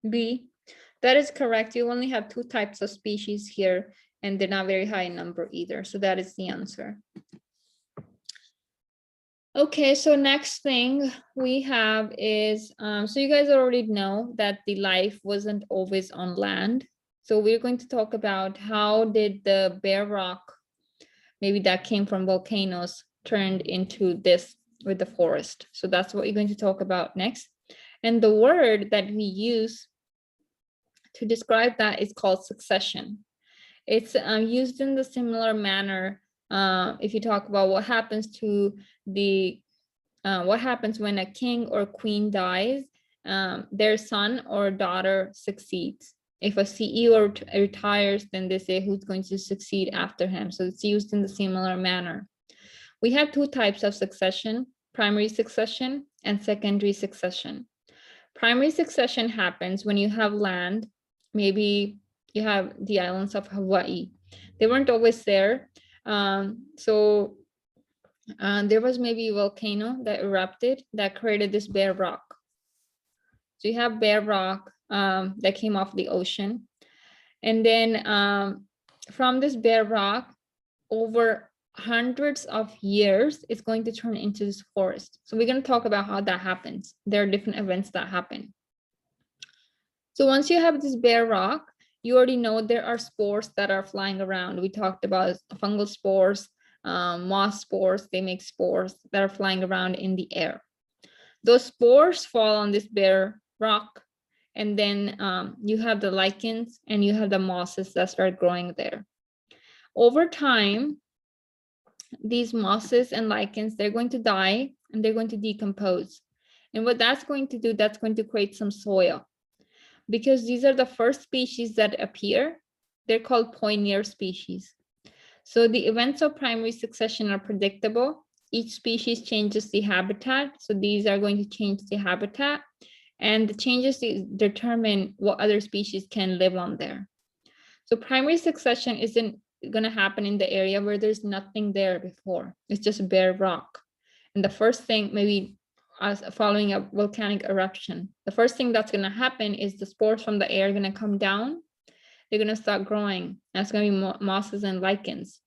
B. That is correct. You only have two types of species here, and they're not very high in number either. So that is the answer. Okay, so next thing we have is, so you guys already know that the life wasn't always on land. So we're going to talk about how did the bare rock, maybe that came from volcanoes, turned into this with the forest. So that's what you're going to talk about next. And the word that we use to describe that is called succession. It's used in the similar manner if you talk about what happens to the what happens when a king or queen dies, their son or daughter succeeds. If a CEO retires, then they say who's going to succeed after him. So it's used in the similar manner. We have two types of succession: primary succession and secondary succession. Primary succession happens when you have land. Maybe you have the islands of Hawaii. They weren't always there. There was maybe a volcano that erupted that created this bare rock. So you have bare rock that came off the ocean. And then from this bare rock, over hundreds of years, it's going to turn into this forest. So we're going to talk about how that happens. There are different events that happen. So once you have this bare rock, you already know there are spores that are flying around. We talked about fungal spores, moss spores. They make spores that are flying around in the air. Those spores fall on this bare rock, and then you have the lichens and you have the mosses that start growing there. Over time, these mosses and lichens, they're going to die and they're going to decompose. And what that's going to do, that's going to create some soil. Because these are the first species that appear, they're called pioneer species. So the events of primary succession are predictable. Each species changes the habitat. So these are going to change the habitat, and the changes determine what other species can live on there. So primary succession isn't going to happen in the area where there's nothing there before. It's just bare rock. And the first thing, maybe as following a volcanic eruption, the first thing that's going to happen is the spores from the air are going to come down. They're going to start growing. That's going to be mosses and lichens.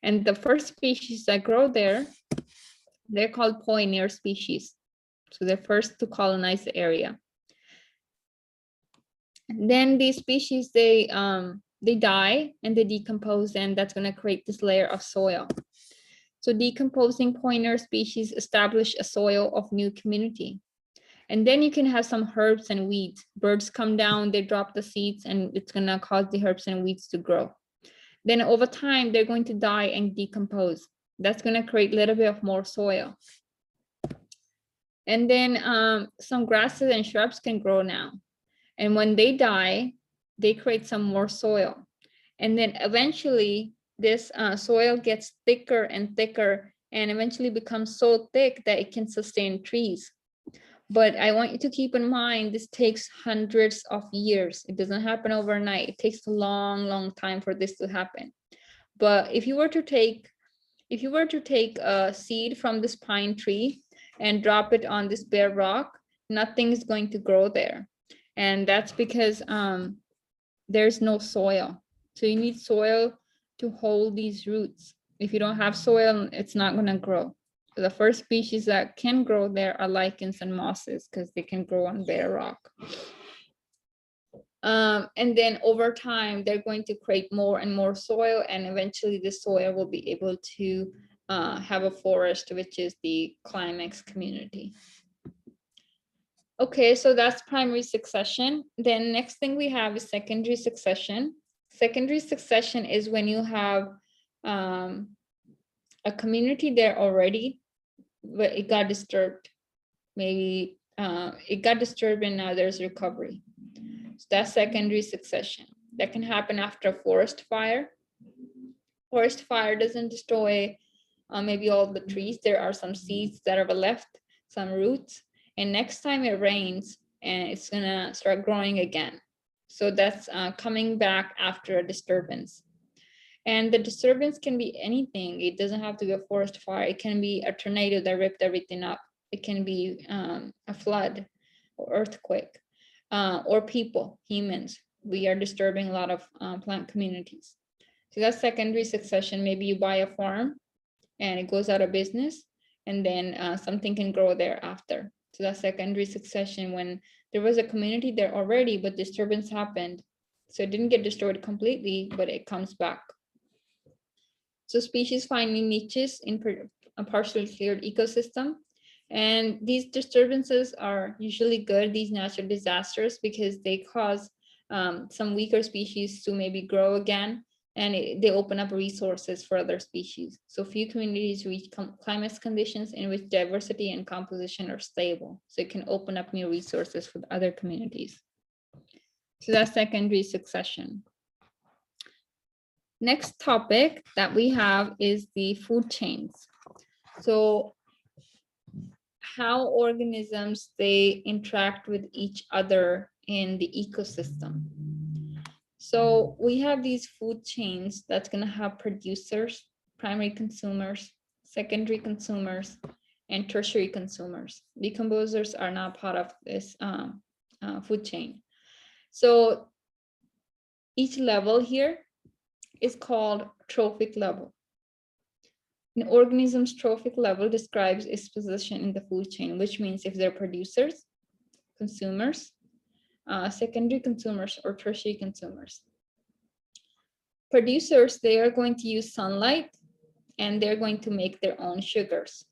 And the first species that grow there, they're called pioneer species. So they're first to colonize the area. Then these species, they die and they decompose, and that's going to create this layer of soil. So decomposing pioneer species establish a soil of new community. And then you can have some herbs and weeds. Birds come down, they drop the seeds, and it's going to cause the herbs and weeds to grow. Then over time, they're going to die and decompose. That's going to create a little bit of more soil. And then some grasses and shrubs can grow now. And when they die, they create some more soil. And then eventually, this soil gets thicker and thicker and eventually becomes so thick that it can sustain trees. But I want you to keep in mind, this takes hundreds of years. It doesn't happen overnight. It takes a long, long time for this to happen. But if you were to take a seed from this pine tree and drop it on this bare rock, nothing is going to grow there. And that's because there's no soil. So you need soil to hold these roots. If you don't have soil, it's not going to grow. The first species that can grow there are lichens and mosses because they can grow on bare rock. And then over time, they're going to create more and more soil, and eventually the soil will be able to have a forest, which is the climax community. Okay, so that's primary succession. Then next thing we have is secondary succession. Secondary succession is when you have a community there already, but it got disturbed. Maybe it got disturbed and now there's recovery. So that's secondary succession. That can happen after a forest fire. Forest fire doesn't destroy maybe all the trees. There are some seeds that are left, some roots. And next time it rains, and it's gonna start growing again. So that's coming back after a disturbance. And the disturbance can be anything. It doesn't have to be a forest fire. It can be a tornado that ripped everything up. It can be a flood or earthquake. or people, humans. We are disturbing a lot of plant communities. So that's secondary succession. Maybe you buy a farm and it goes out of business, and then something can grow there after. So that's secondary succession, when there was a community there already, but disturbance happened. So it didn't get destroyed completely, but it comes back. So species finding niches in a partially cleared ecosystem. And these disturbances are usually good, these natural disasters, because they cause some weaker species to maybe grow again, and they open up resources for other species. So few communities reach climate conditions in which diversity and composition are stable. So it can open up new resources for the other communities. So that's secondary succession. Next topic that we have is the food chains. So how organisms, they interact with each other in the ecosystem. So we have these food chains that's going to have producers, primary consumers, secondary consumers, and tertiary consumers. Decomposers are not part of this food chain. So each level here is called trophic level. An organism's trophic level describes its position in the food chain, which means if they're producers, consumers, secondary consumers, or tertiary consumers. Producers, they are going to use sunlight and they're going to make their own sugars.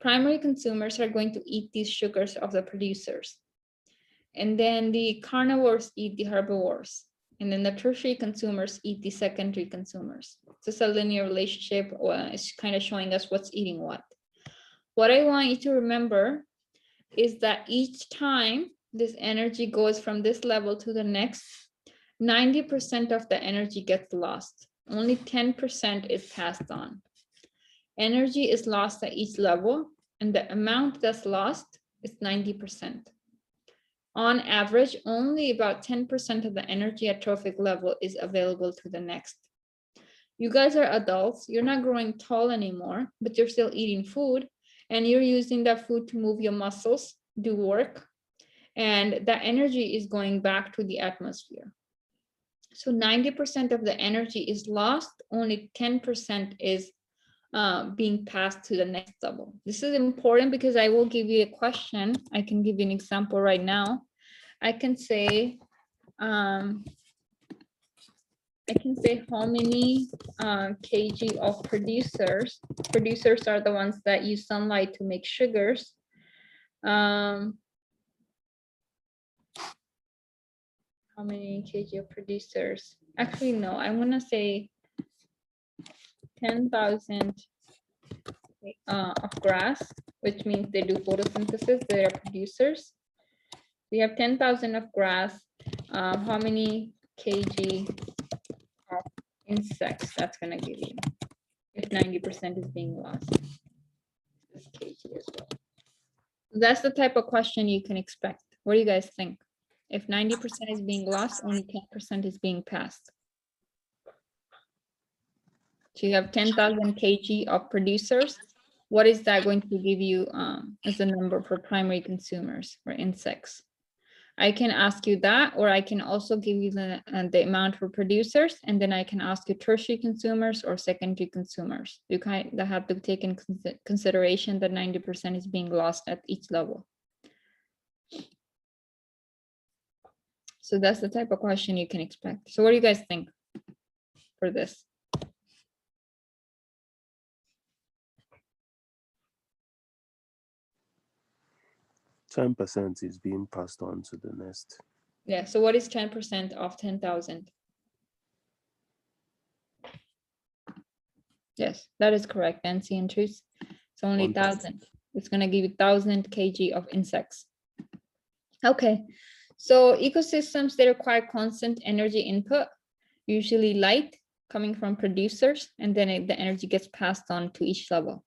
Primary consumers are going to eat these sugars of the producers. And then the carnivores eat the herbivores. And then the tertiary consumers eat the secondary consumers. It's a linear relationship. It's kind of showing us what's eating what. What I want you to remember is that each time this energy goes from this level to the next, 90% of the energy gets lost. Only 10% is passed on. Energy is lost at each level, and the amount that's lost is 90%. On average, only about 10% of the energy at trophic level is available to the next. You guys are adults, you're not growing tall anymore, but you're still eating food, and you're using that food to move your muscles, do work, and that energy is going back to the atmosphere. So 90% of the energy is lost, only 10% is being passed to the next level. This is important because I will give you a question. I can give you an example right now. I can say how many kg of producers. Producers are the ones that use sunlight to make sugars. How many kg of producers? Actually, no, I'm gonna say 10,000 of grass, which means they do photosynthesis, they are producers. We have 10,000 of grass. How many kg of insects that's gonna give you if 90% is being lost? This kg as well. That's the type of question you can expect. What do you guys think? If 90% is being lost, only 10% is being passed. So you have 10,000 kg of producers. What is that going to give you as a number for primary consumers for insects? I can ask you that, or I can also give you the amount for producers, and then I can ask you tertiary consumers or secondary consumers. You kind of have to take in consideration that 90% is being lost at each level. So that's the type of question you can expect. So what do you guys think for this? %10 is being passed on to the next. Yeah, so what is 10% of 10,000? Yes, that is correct, Nancy and Truth. It's only 1,000. It's gonna give you 1,000 kg of insects. Okay, so ecosystems, they require constant energy input, usually light coming from producers, and then the energy gets passed on to each level.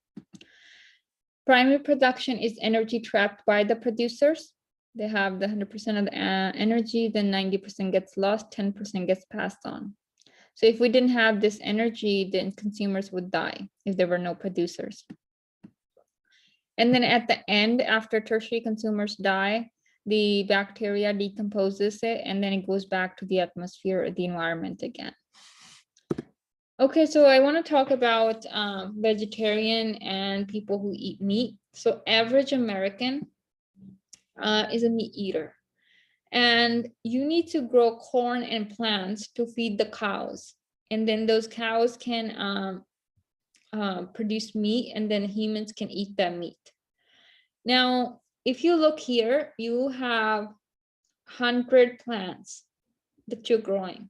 Primary production is energy trapped by the producers. They have the 100% of the energy, then 90% gets lost, 10% gets passed on. So if we didn't have this energy, then consumers would die if there were no producers. And then at the end, after tertiary consumers die, the bacteria decomposes it, and then it goes back to the atmosphere or the environment again. Okay, so I want to talk about vegetarian and people who eat meat. So average American is a meat eater. And you need to grow corn and plants to feed the cows. And then those cows can produce meat, and then humans can eat that meat. Now, if you look here, you have 100 plants that you're growing.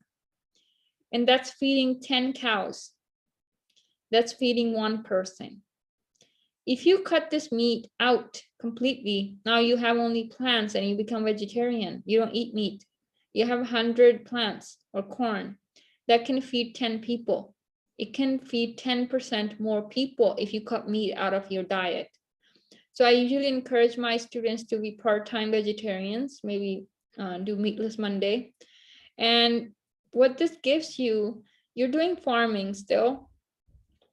And that's feeding 10 cows. That's feeding one person. If you cut this meat out completely, now you have only plants and you become vegetarian. You don't eat meat. You have 100 plants or corn that can feed 10 people. It can feed 10% more people if you cut meat out of your diet. So I usually encourage my students to be part-time vegetarians, maybe do meatless Monday. And what this gives you, you're doing farming still,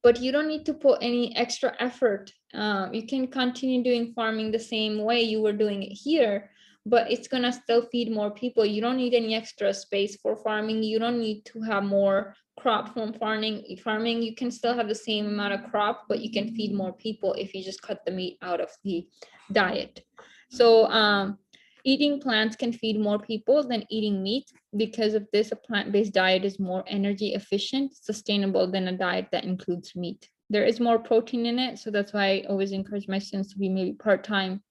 but you don't need to put any extra effort. You can continue doing farming the same way you were doing it here, but it's gonna still feed more people. You don't need any extra space for farming. You don't need to have more crop from farming. You can still have the same amount of crop, but you can feed more people if you just cut the meat out of the diet. So eating plants can feed more people than eating meat. Because of this, a plant-based diet is more energy efficient, sustainable than a diet that includes meat. There is more protein in it, so that's why I always encourage my students to be maybe part-time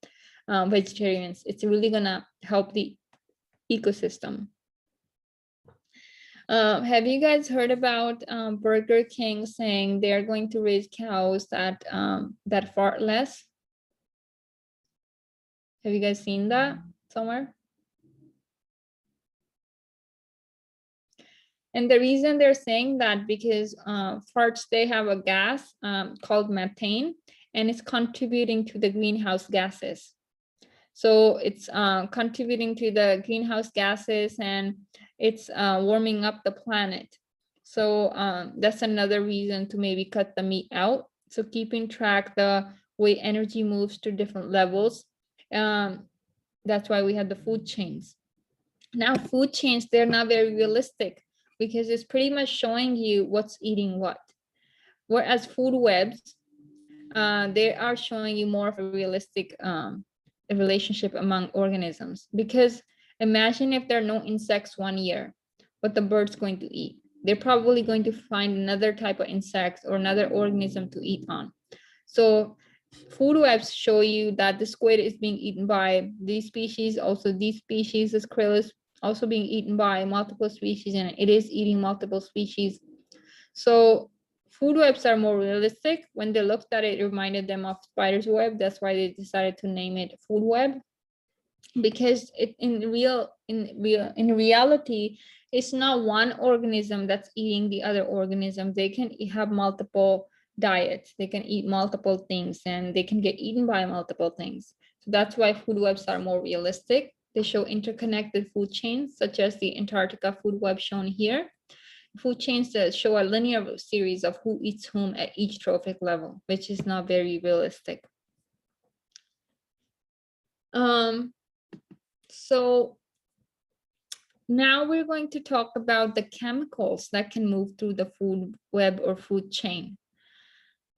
vegetarians. It's really gonna help the ecosystem. Have you guys heard about Burger King saying they're going to raise cows that fart less? Have you guys seen that somewhere? And the reason they're saying that because farts, they have a gas called methane, and it's contributing to the greenhouse gases. So it's contributing to the greenhouse gases, and it's warming up the planet. So that's another reason to maybe cut the meat out. So keeping track the way energy moves to different levels. That's why we have the food chains. Now, food chains, they're not very realistic because it's pretty much showing you what's eating what. Whereas food webs, they are showing you more of a realistic relationship among organisms. Because imagine if there are no insects 1 year, what the bird's going to eat. They're probably going to find another type of insect or another organism to eat on. So food webs show you that the squid is being eaten by these species, also these species, this krill is also being eaten by multiple species, and it is eating multiple species. So food webs are more realistic. When they looked at it, it reminded them of spider's web. That's why they decided to name it food web, because in reality, it's not one organism that's eating the other organism. They can have multiple diets. They can eat multiple things, and they can get eaten by multiple things. So that's why food webs are more realistic. They show interconnected food chains, such as the Antarctica food web shown here. Food chains that show a linear series of who eats whom at each trophic level, which is not very realistic. So now we're going to talk about the chemicals that can move through the food web or food chain.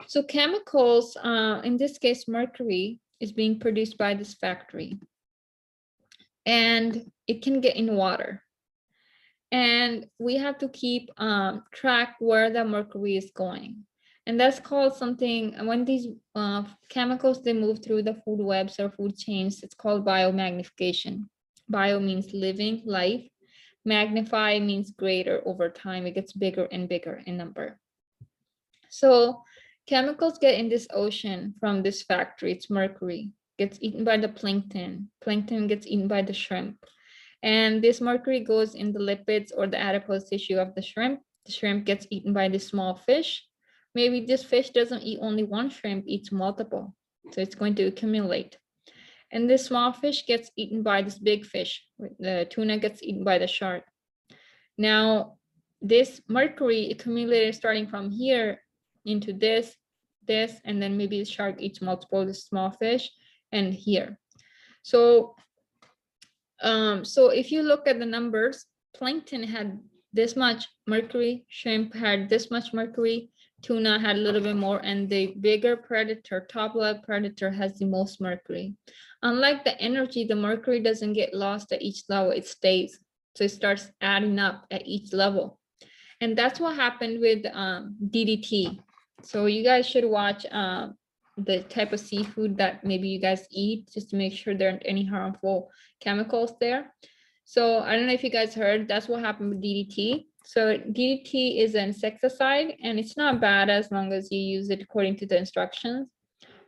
So chemicals, in this case, mercury, is being produced by this factory, and it can get in water. And we have to keep track where the mercury is going. And that's called something, when these chemicals, they move through the food webs or food chains, it's called biomagnification. Bio means living, life. Magnify means greater over time. It gets bigger and bigger in number. So chemicals get in this ocean from this factory. It's mercury, gets eaten by the plankton. Plankton gets eaten by the shrimp. And this mercury goes in the lipids or the adipose tissue of the shrimp. The shrimp gets eaten by the small fish. Maybe this fish doesn't eat only one shrimp, eats multiple. So it's going to accumulate. And this small fish gets eaten by this big fish. The tuna gets eaten by the shark. Now, this mercury accumulated starting from here into this, and then maybe the shark eats multiple of the small fish, and here. So So if you look at the numbers, plankton had this much mercury, shrimp had this much mercury, tuna had a little bit more, and the bigger predator, top level predator, has the most mercury. Unlike the energy, the mercury doesn't get lost at each level, it stays. So it starts adding up at each level. And that's what happened with DDT. So you guys should watch the type of seafood that maybe you guys eat, just to make sure there aren't any harmful chemicals there. So I don't know if you guys heard, that's what happened with DDT. So DDT is an insecticide, and it's not bad as long as you use it according to the instructions.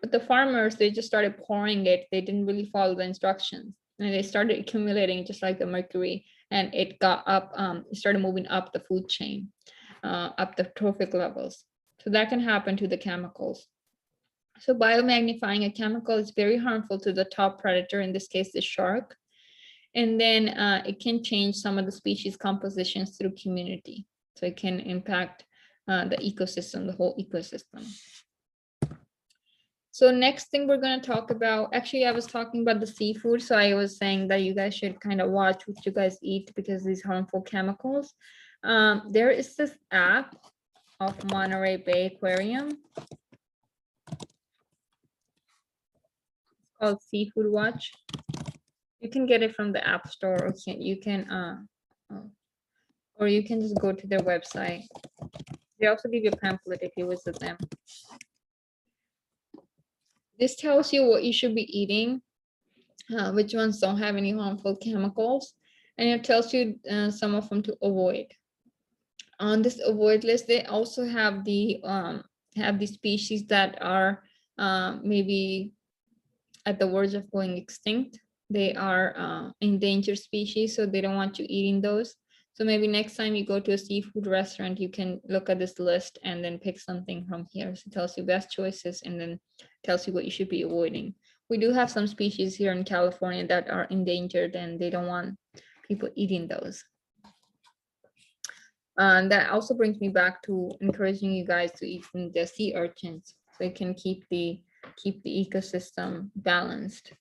But the farmers, they just started pouring it. They didn't really follow the instructions, and they started accumulating just like the mercury, and it got up, it started moving up the food chain, up the trophic levels. So that can happen to the chemicals. So biomagnifying a chemical is very harmful to the top predator, in this case, the shark. And then it can change some of the species compositions through community. So it can impact the ecosystem, the whole ecosystem. So next thing we're going to talk about, actually, I was talking about the seafood. So I was saying that you guys should kind of watch what you guys eat because these harmful chemicals. There is this app of Monterey Bay Aquarium called Seafood Watch. You can get it from the App Store, or or you can just go to their website. They also give you a pamphlet if you visit them. This tells you what you should be eating, which ones don't have any harmful chemicals, and it tells you some of them to avoid. On this avoid list, they also have the species that are maybe at the verge of going extinct. They are endangered species, so they don't want you eating those. So maybe next time you go to a seafood restaurant, you can look at this list and then pick something from here. So it tells you best choices and then tells you what you should be avoiding. We do have some species here in California that are endangered, and they don't want people eating those. And that also brings me back to encouraging you guys to eat the sea urchins, so it can keep the ecosystem balanced.